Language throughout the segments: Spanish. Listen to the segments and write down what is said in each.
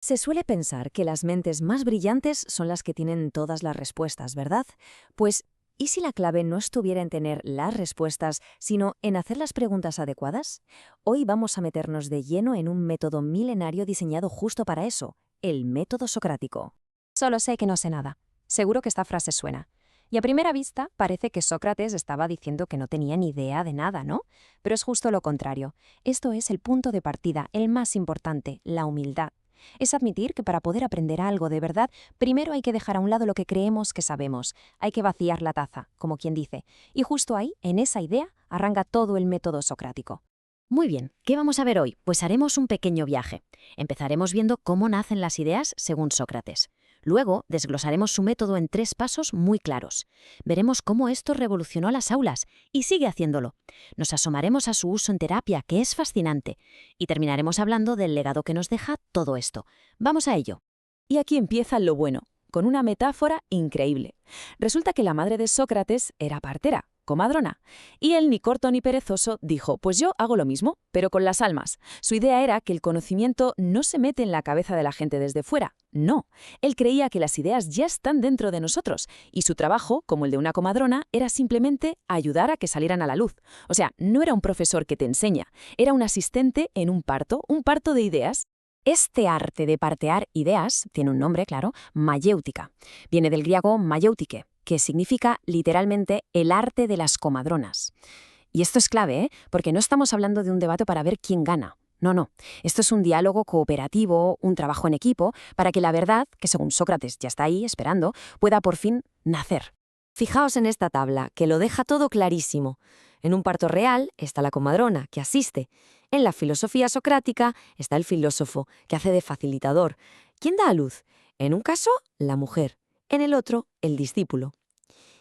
Se suele pensar que las mentes más brillantes son las que tienen todas las respuestas, ¿verdad? Pues, ¿y si la clave no estuviera en tener las respuestas, sino en hacer las preguntas adecuadas? Hoy vamos a meternos de lleno en un método milenario diseñado justo para eso, el método socrático. Solo sé que no sé nada. Seguro que esta frase suena. Y a primera vista parece que Sócrates estaba diciendo que no tenía ni idea de nada, ¿no? Pero es justo lo contrario. Esto es el punto de partida, el más importante, la humildad. Es admitir que para poder aprender algo de verdad, primero hay que dejar a un lado lo que creemos que sabemos. Hay que vaciar la taza, como quien dice. Y justo ahí, en esa idea, arranca todo el método socrático. Muy bien, ¿qué vamos a ver hoy? Pues haremos un pequeño viaje. Empezaremos viendo cómo nacen las ideas según Sócrates. Luego, desglosaremos su método en 3 pasos muy claros. Veremos cómo esto revolucionó las aulas y sigue haciéndolo. Nos asomaremos a su uso en terapia, que es fascinante. Y terminaremos hablando del legado que nos deja todo esto. Vamos a ello. Y aquí empieza lo bueno, con una metáfora increíble. Resulta que la madre de Sócrates era partera, comadrona, y él, ni corto ni perezoso, dijo, pues yo hago lo mismo, pero con las almas. Su idea era que el conocimiento no se mete en la cabeza de la gente desde fuera, no. Él creía que las ideas ya están dentro de nosotros, y su trabajo, como el de una comadrona, era simplemente ayudar a que salieran a la luz. O sea, no era un profesor que te enseña, era un asistente en un parto de ideas. Este arte de partear ideas tiene un nombre, claro, mayéutica. Viene del griego maieutike, que significa literalmente el arte de las comadronas. Y esto es clave, ¿eh? Porque no estamos hablando de un debate para ver quién gana. No, no. Esto es un diálogo cooperativo, un trabajo en equipo, para que la verdad, que según Sócrates ya está ahí esperando, pueda por fin nacer. Fijaos en esta tabla, que lo deja todo clarísimo. En un parto real está la comadrona, que asiste. En la filosofía socrática está el filósofo, que hace de facilitador. ¿Quién da a luz? En un caso, la mujer. En el otro, el discípulo.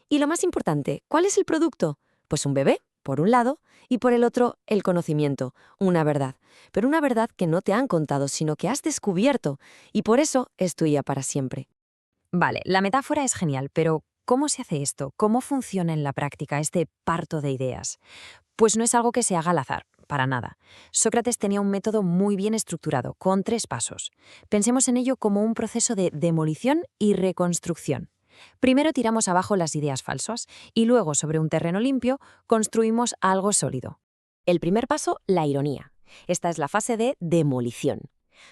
Y lo más importante, ¿cuál es el producto? Pues un bebé, por un lado, y por el otro, el conocimiento, una verdad. Pero una verdad que no te han contado, sino que has descubierto, y por eso es tuya para siempre. Vale, la metáfora es genial, pero ¿cómo se hace esto? ¿Cómo funciona en la práctica este parto de ideas? Pues no es algo que se haga al azar, para nada. Sócrates tenía un método muy bien estructurado, con 3 pasos. Pensemos en ello como un proceso de demolición y reconstrucción. Primero tiramos abajo las ideas falsas y luego, sobre un terreno limpio, construimos algo sólido. El primer paso, la ironía. Esta es la fase de demolición.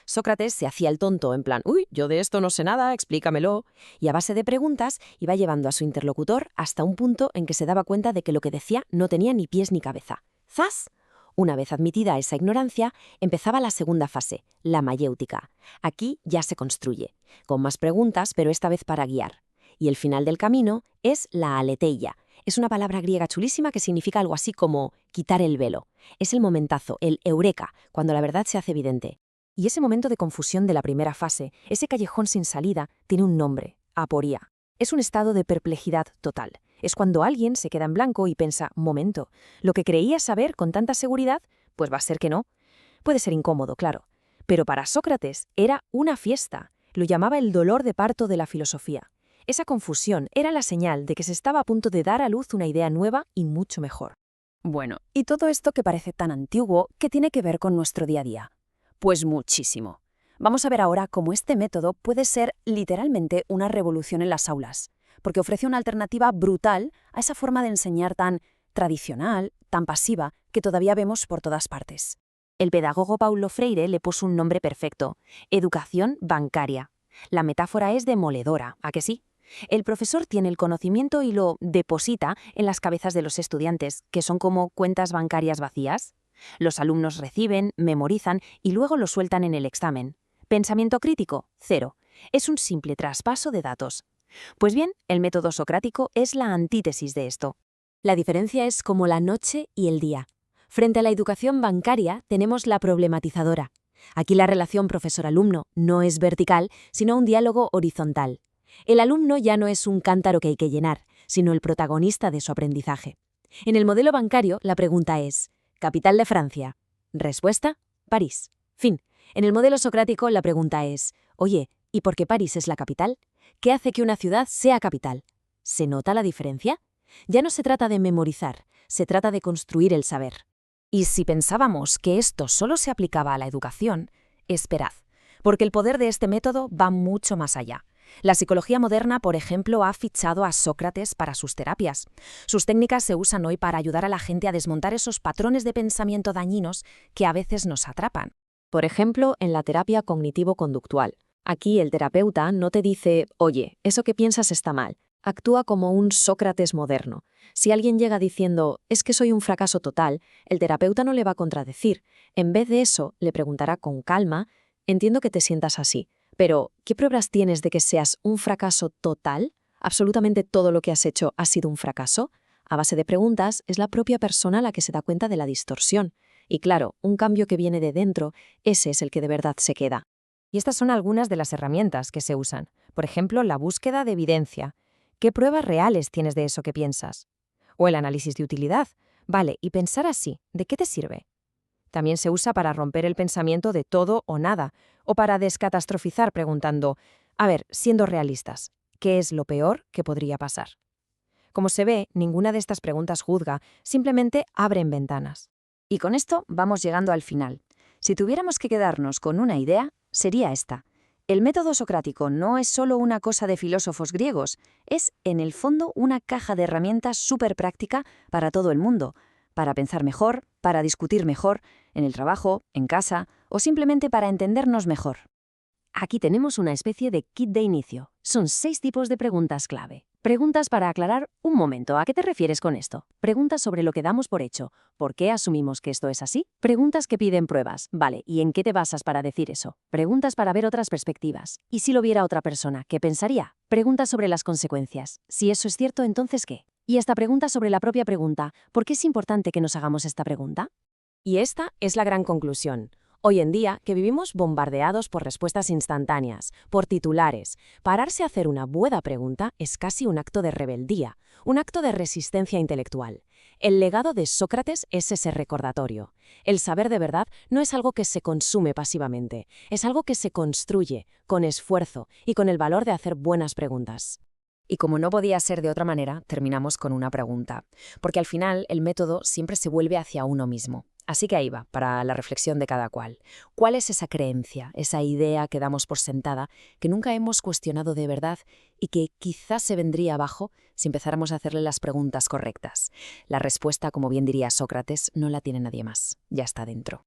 Sócrates se hacía el tonto en plan, uy, yo de esto no sé nada, explícamelo, y a base de preguntas iba llevando a su interlocutor hasta un punto en que se daba cuenta de que lo que decía no tenía ni pies ni cabeza. ¡Zas! Una vez admitida esa ignorancia, empezaba la segunda fase, la mayéutica. Aquí ya se construye, con más preguntas, pero esta vez para guiar. Y el final del camino es la aletheia. Es una palabra griega chulísima que significa algo así como quitar el velo. Es el momentazo, el eureka, cuando la verdad se hace evidente. Y ese momento de confusión de la primera fase, ese callejón sin salida, tiene un nombre, aporía. Es un estado de perplejidad total. Es cuando alguien se queda en blanco y piensa, momento, ¿lo que creía saber con tanta seguridad? Pues va a ser que no. Puede ser incómodo, claro. Pero para Sócrates era una fiesta. Lo llamaba el dolor de parto de la filosofía. Esa confusión era la señal de que se estaba a punto de dar a luz una idea nueva y mucho mejor. Bueno, ¿y todo esto que parece tan antiguo, qué tiene que ver con nuestro día a día? Pues muchísimo. Vamos a ver ahora cómo este método puede ser literalmente una revolución en las aulas, porque ofrece una alternativa brutal a esa forma de enseñar tan tradicional, tan pasiva, que todavía vemos por todas partes. El pedagogo Paulo Freire le puso un nombre perfecto, educación bancaria. La metáfora es demoledora, ¿a que sí? El profesor tiene el conocimiento y lo deposita en las cabezas de los estudiantes, que son como cuentas bancarias vacías. Los alumnos reciben, memorizan y luego lo sueltan en el examen. Pensamiento crítico, cero. Es un simple traspaso de datos. Pues bien, el método socrático es la antítesis de esto. La diferencia es como la noche y el día. Frente a la educación bancaria tenemos la problematizadora. Aquí la relación profesor-alumno no es vertical, sino un diálogo horizontal. El alumno ya no es un cántaro que hay que llenar, sino el protagonista de su aprendizaje. En el modelo bancario, la pregunta es: ¿capital de Francia? Respuesta: París. Fin. En el modelo socrático, la pregunta es: oye, ¿y por qué París es la capital? ¿Qué hace que una ciudad sea capital? ¿Se nota la diferencia? Ya no se trata de memorizar, se trata de construir el saber. Y si pensábamos que esto solo se aplicaba a la educación, esperad. Porque el poder de este método va mucho más allá. La psicología moderna, por ejemplo, ha fichado a Sócrates para sus terapias. Sus técnicas se usan hoy para ayudar a la gente a desmontar esos patrones de pensamiento dañinos que a veces nos atrapan. Por ejemplo, en la terapia cognitivo-conductual. Aquí el terapeuta no te dice, oye, eso que piensas está mal. Actúa como un Sócrates moderno. Si alguien llega diciendo, es que soy un fracaso total, el terapeuta no le va a contradecir. En vez de eso, le preguntará con calma, entiendo que te sientas así, pero ¿qué pruebas tienes de que seas un fracaso total? ¿Absolutamente todo lo que has hecho ha sido un fracaso? A base de preguntas, es la propia persona la que se da cuenta de la distorsión. Y claro, un cambio que viene de dentro, ese es el que de verdad se queda. Y estas son algunas de las herramientas que se usan. Por ejemplo, la búsqueda de evidencia. ¿Qué pruebas reales tienes de eso que piensas? O el análisis de utilidad. Vale, y pensar así, ¿de qué te sirve? También se usa para romper el pensamiento de todo o nada, o para descatastrofizar preguntando, a ver, siendo realistas, ¿qué es lo peor que podría pasar? Como se ve, ninguna de estas preguntas juzga, simplemente abren ventanas. Y con esto vamos llegando al final. Si tuviéramos que quedarnos con una idea, sería esta. El método socrático no es solo una cosa de filósofos griegos, es, en el fondo, una caja de herramientas súper práctica para todo el mundo, para pensar mejor, para discutir mejor, en el trabajo, en casa, o simplemente para entendernos mejor. Aquí tenemos una especie de kit de inicio. Son 6 tipos de preguntas clave. Preguntas para aclarar, un momento, ¿a qué te refieres con esto? Preguntas sobre lo que damos por hecho. ¿Por qué asumimos que esto es así? Preguntas que piden pruebas. Vale, ¿y en qué te basas para decir eso? Preguntas para ver otras perspectivas. ¿Y si lo viera otra persona, qué pensaría? Preguntas sobre las consecuencias. Si eso es cierto, ¿entonces qué? Y esta pregunta sobre la propia pregunta. ¿Por qué es importante que nos hagamos esta pregunta? Y esta es la gran conclusión. Hoy en día, que vivimos bombardeados por respuestas instantáneas, por titulares, pararse a hacer una buena pregunta es casi un acto de rebeldía, un acto de resistencia intelectual. El legado de Sócrates es ese recordatorio. El saber de verdad no es algo que se consume pasivamente, es algo que se construye, con esfuerzo y con el valor de hacer buenas preguntas. Y como no podía ser de otra manera, terminamos con una pregunta, porque al final el método siempre se vuelve hacia uno mismo. Así que ahí va, para la reflexión de cada cual. ¿Cuál es esa creencia, esa idea que damos por sentada, que nunca hemos cuestionado de verdad y que quizás se vendría abajo si empezáramos a hacerle las preguntas correctas? La respuesta, como bien diría Sócrates, no la tiene nadie más, ya está dentro.